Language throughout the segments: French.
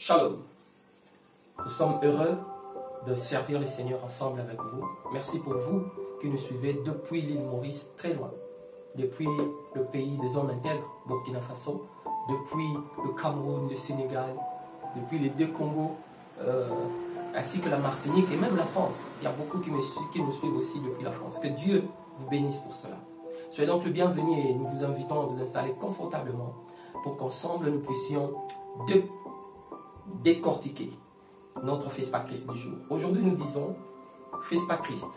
Shalom. Nous sommes heureux de servir le Seigneur ensemble avec vous. Merci pour vous qui nous suivez depuis l'île Maurice, très loin. Depuis le pays des hommes intègres, Burkina Faso, depuis le Cameroun, le Sénégal, depuis les deux Congos, ainsi que la Martinique et même la France. Il y a beaucoup qui nous suivent aussi depuis la France. Que Dieu vous bénisse pour cela. Soyez donc le bienvenu et nous vous invitons à vous installer confortablement pour qu'ensemble nous puissions décortiquer notre Fils par Christ du jour. Aujourd'hui nous disons Fils par Christ,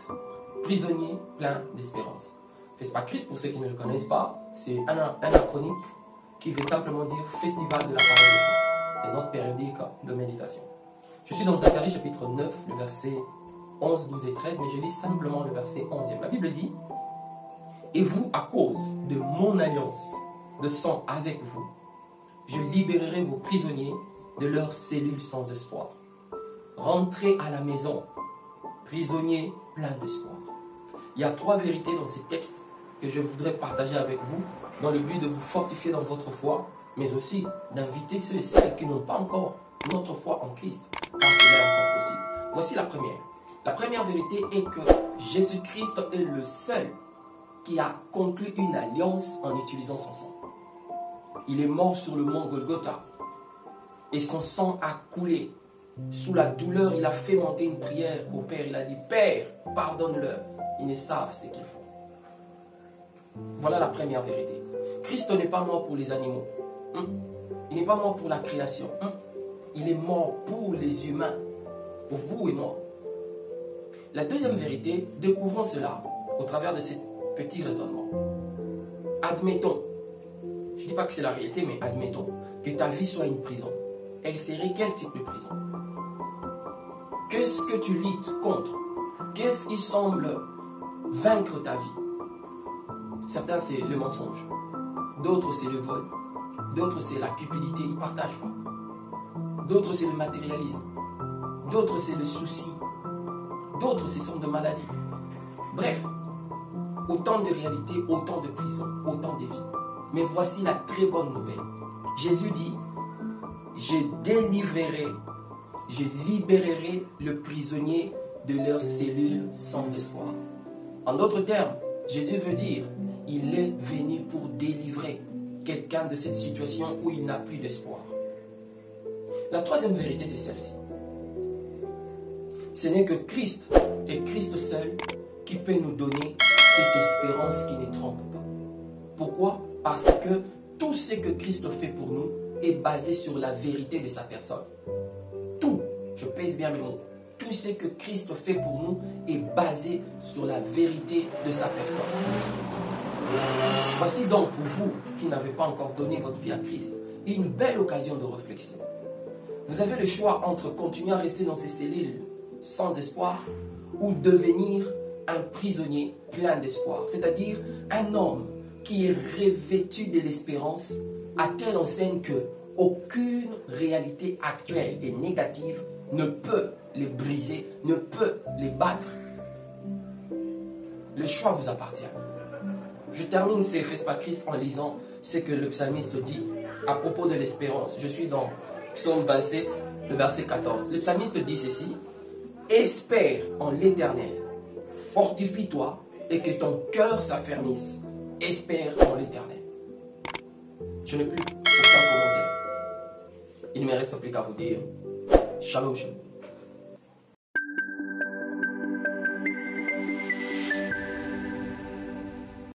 prisonnier plein d'espérance. Fils par Christ, pour ceux qui ne le connaissent pas, c'est un acronyme qui veut simplement dire Festival de la parole de Christ. C'est notre périodique de méditation. Je suis dans Zacharie chapitre 9, le verset 11, 12 et 13, mais je lis simplement le verset 11e. La Bible dit: et vous, à cause de mon alliance de sang avec vous, je libérerai vos prisonniers de leurs cellules sans espoir. Rentrez à la maison, prisonniers pleins d'espoir. Il y a trois vérités dans ces textes que je voudrais partager avec vous dans le but de vous fortifier dans votre foi, mais aussi d'inviter ceux et celles qui n'ont pas encore notre foi en Christ, car cela est encore possible. Voici la première. La première vérité est que Jésus-Christ est le seul qui a conclu une alliance en utilisant son sang. Il est mort sur le mont Golgotha et son sang a coulé. Sous la douleur, il a fait monter une prière au Père. Il a dit: Père, pardonne-leur, ils ne savent ce qu'ils font. Voilà la première vérité. Christ n'est pas mort pour les animaux. Il n'est pas mort pour la création. Il est mort pour les humains, pour vous et moi. La deuxième vérité, découvrons cela au travers de ces petits raisonnements. Admettons, je ne dis pas que c'est la réalité, mais admettons que ta vie soit une prison. Elle serait quel type de prison? Qu'est-ce que tu luttes contre? Qu'est-ce qui semble vaincre ta vie? Certains, c'est le mensonge. D'autres, c'est le vol. D'autres, c'est la cupidité, ils ne partagent pas. D'autres, c'est le matérialisme. D'autres, c'est le souci. D'autres, ce sont de maladies. Bref, autant de réalités, autant de prisons, autant de vies. Mais voici la très bonne nouvelle. Jésus dit: je libérerai le prisonnier de leurs cellules sans espoir. En d'autres termes, Jésus veut dire: il est venu pour délivrer quelqu'un de cette situation où il n'a plus d'espoir. La troisième vérité, c'est celle-ci. Ce n'est que Christ et Christ seul qui peut nous donner cette espérance qui ne trompe pas. Pourquoi? Parce que tout ce que Christ fait pour nous est basé sur la vérité de sa personne. Tout, je pèse bien mes mots, tout ce que Christ fait pour nous est basé sur la vérité de sa personne. Voici donc pour vous qui n'avez pas encore donné votre vie à Christ une belle occasion de réflexion. Vous avez le choix entre continuer à rester dans ces cellules sans espoir ou devenir un prisonnier plein d'espoir, c'est-à-dire un homme qui est revêtu de l'espérance à telle enseigne que aucune réalité actuelle et négative ne peut les briser, ne peut les battre. Le choix vous appartient. Je termine ces Fils par Christ en lisant ce que le psalmiste dit à propos de l'espérance. Je suis dans Psaume 27, le verset 14. Le psalmiste dit ceci: espère en l'Éternel, fortifie-toi et que ton cœur s'affermisse. Espère en l'Éternel. Je n'ai plus aucun commentaire. Il ne me reste plus qu'à vous dire Shalom, shalom.